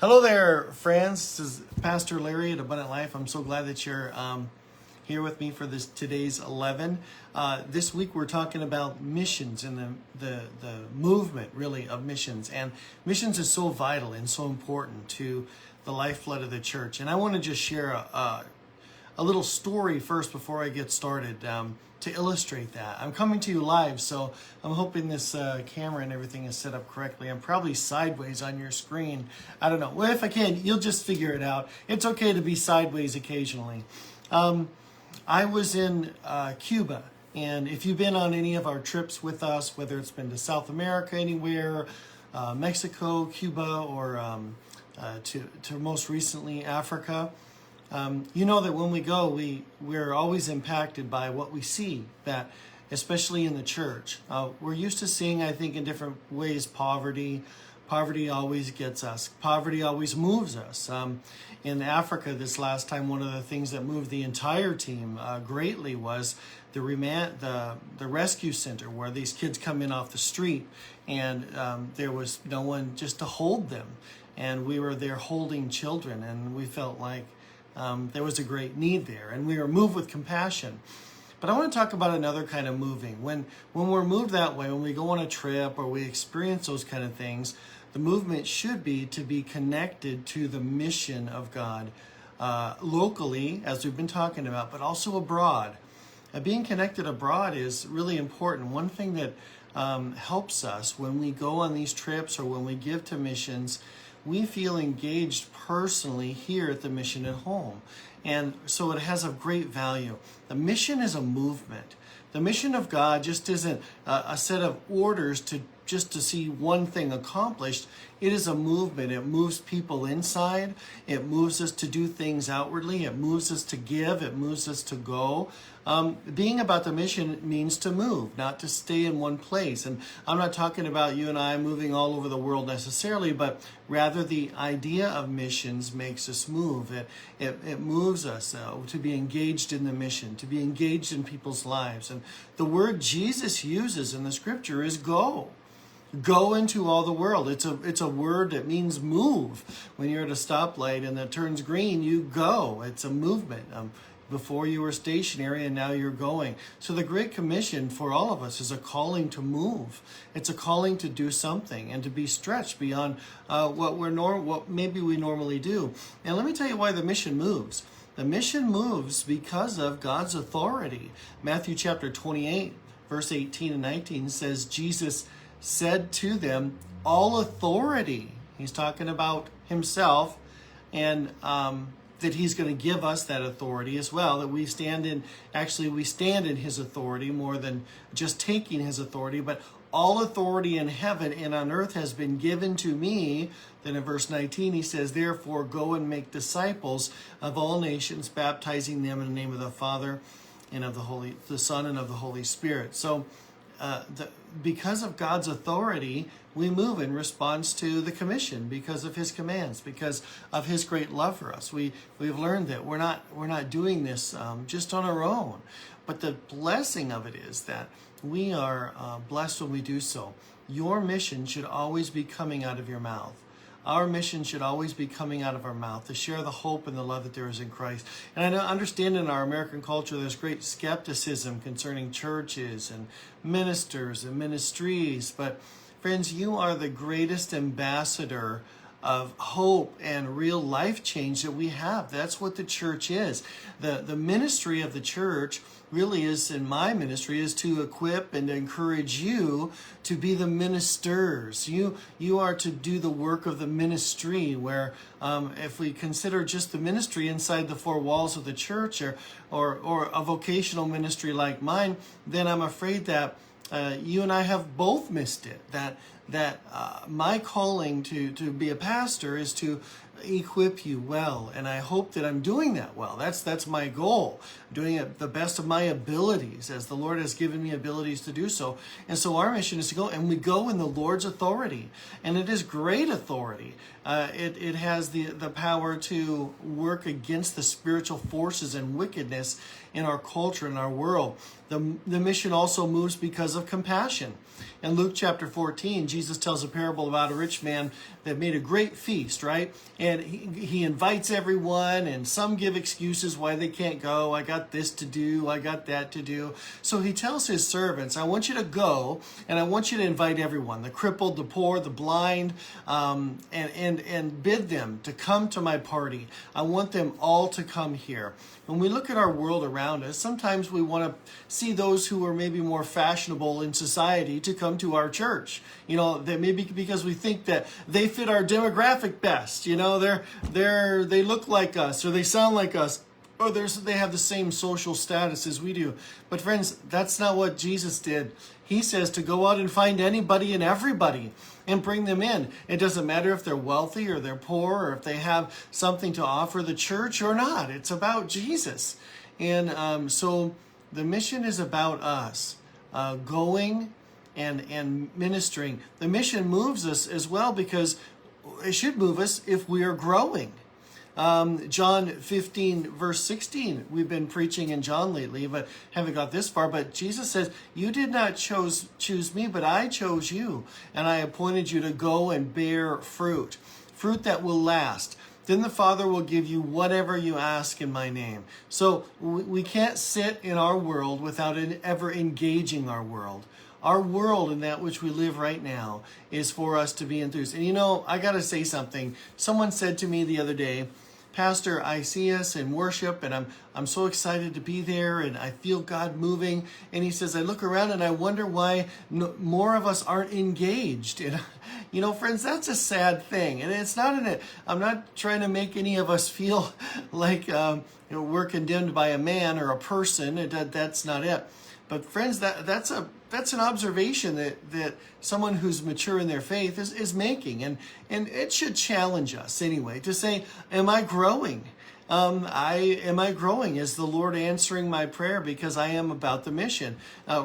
Hello there, friends. This is Pastor Larry at Abundant Life. I'm so glad that you're here with me for today's 11. This week we're talking about missions and the movement, really, of missions. And missions is so vital and so important to the lifeblood of the church. And I want to just share a little story first before I get started to illustrate that. I'm coming to you live, so I'm hoping this camera and everything is set up correctly. I'm probably sideways on your screen. I don't know. Well, if I can, you'll just figure it out. It's okay to be sideways occasionally. I was in Cuba, and if you've been on any of our trips with us, whether it's been to South America anywhere, Mexico, Cuba, or to most recently Africa, you know that when we go, we're always impacted by what we see, that especially in the church. We're used to seeing, I think, in different ways, poverty. Poverty always gets us. Poverty always moves us. In Africa this last time, one of the things that moved the entire team greatly was the rescue center, where these kids come in off the street, and there was no one just to hold them. And we were there holding children, and we felt like there was a great need there, and we were moved with compassion. But I want to talk about another kind of moving. When we're moved that way, when we go on a trip or we experience those kind of things, the movement should be to be connected to the mission of God locally, as we've been talking about, but also abroad. Being connected abroad is really important. One thing that helps us when we go on these trips or when we give to missions, we feel engaged personally here at the mission at home. And so it has a great value. The mission is a movement. The mission of God just isn't a set of orders just to see one thing accomplished. It is a movement. It moves people inside. It moves us to do things outwardly. It moves us to give. It moves us to go. Being about the mission means to move, not to stay in one place. And I'm not talking about you and I moving all over the world necessarily, but rather the idea of missions makes us move. It moves us to be engaged in the mission, to be engaged in people's lives. And the word Jesus uses in the scripture is go. Go into all the world. It's a word that means move. When you're at a stoplight and it turns green, you go. It's a movement. Before you were stationary and now you're going. So the Great Commission for all of us is a calling to move. It's a calling to do something and to be stretched beyond what maybe we normally do. And let me tell you why the mission moves. The mission moves because of God's authority. Matthew chapter 28, verse 18 and 19 says, Jesus said to them, all authority. He's talking about himself, and that he's going to give us that authority as well, that we stand in his authority more than just taking his authority, but all authority in heaven and on earth has been given to me. Then in verse 19 he says, therefore go and make disciples of all nations, baptizing them in the name of the Father and of the Son and of the Holy Spirit. So because of God's authority, we move in response to the commission, because of his commands, because of his great love for us. We've learned that we're not doing this just on our own, but the blessing of it is that we are blessed when we do so. Your mission should always be coming out of your mouth. Our mission should always be coming out of our mouth, to share the hope and the love that there is in Christ. And I understand in our American culture there's great skepticism concerning churches and ministers and ministries. But friends, you are the greatest ambassador of hope and real life change that we have. That's what the church is. The ministry of the church really is, in my ministry, is to equip and encourage you to be the ministers. You are to do the work of the ministry, where if we consider just the ministry inside the four walls of the church, or a vocational ministry like mine, then I'm afraid that you and I have both missed it. That my calling to be a pastor is to equip you well, and I hope that I'm doing that well. That's my goal, doing it the best of my abilities, as the Lord has given me abilities to do so. And so our mission is to go, and we go in the Lord's authority, and it is great authority. It has the power to work against the spiritual forces and wickedness in our culture, in our world. The mission also moves because of compassion. In Luke chapter 14, Jesus Jesus tells a parable about a rich man that made a great feast, right? And he invites everyone, and some give excuses why they can't go. I got this to do, I got that to do. So he tells his servants, I want you to go, and I want you to invite everyone, the crippled, the poor, the blind, and bid them to come to my party. I want them all to come here. When we look at our world around us, sometimes we want to see those who are maybe more fashionable in society to come to our church. You know, that maybe because we think that they fit our demographic best. You know, they look like us, or they sound like us, or they have the same social status as we do. But friends, that's not what Jesus did. He says to go out and find anybody and everybody and bring them in. It doesn't matter if they're wealthy or they're poor, or if they have something to offer the church or not. It's about Jesus. And so the mission is about us going and ministering. The mission moves us as well, because it should move us if we are growing. John 15, verse 16. We've been preaching in John lately, but haven't got this far. But Jesus says, you did not choose me, but I chose you. And I appointed you to go and bear fruit that will last. Then the Father will give you whatever you ask in my name. So we can't sit in our world without ever engaging our world. Our world, and that which we live right now, is for us to be enthused. And you know, I got to say something. Someone said to me the other day, Pastor, I see us in worship, and I'm so excited to be there, and I feel God moving. And he says, I look around and I wonder why more of us aren't engaged. And you know, friends, that's a sad thing. And it's not I'm not trying to make any of us feel like we're condemned by a man or a person. That's not it. But friends, that's an observation that someone who's mature in their faith is making, and it should challenge us anyway to say, am I growing? Am I growing? Is the Lord answering my prayer because I am about the mission?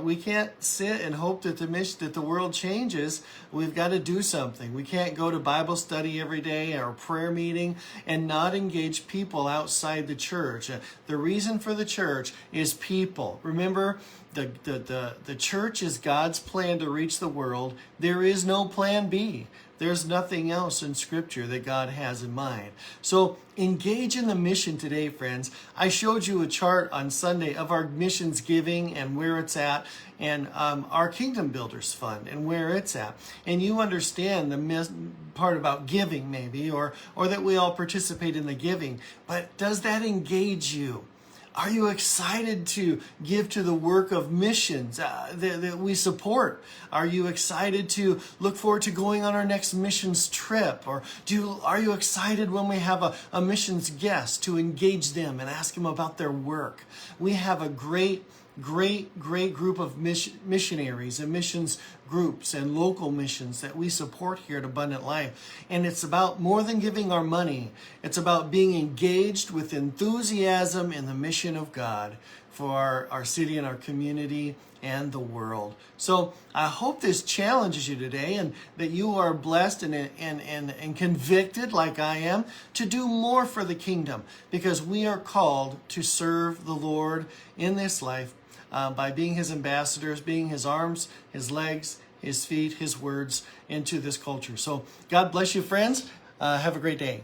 We can't sit and hope that the world changes. We've got to do something. We can't go to Bible study every day or prayer meeting and not engage people outside the church. The reason for the church is people. Remember, the church is God's plan to reach the world. There is no plan B. There's nothing else in Scripture that God has in mind. So engage in the mission today, friends. I showed you a chart on Sunday of our missions giving and where it's at, and our Kingdom Builders Fund and where it's at. And you understand the part about giving maybe, or that we all participate in the giving. But does that engage you? Are you excited to give to the work of missions that we support? Are you excited to look forward to going on our next missions trip? Or are you excited when we have a missions guest to engage them and ask them about their work? We have a great group of missionaries and missions groups and local missions that we support here at Abundant Life. And it's about more than giving our money. It's about being engaged with enthusiasm in the mission of God for our city and our community and the world. So I hope this challenges you today, and that you are blessed and convicted like I am to do more for the kingdom, because we are called to serve the Lord in this life by being his ambassadors, being his arms, his legs, his feet, his words into this culture. So God bless you, friends. Have a great day.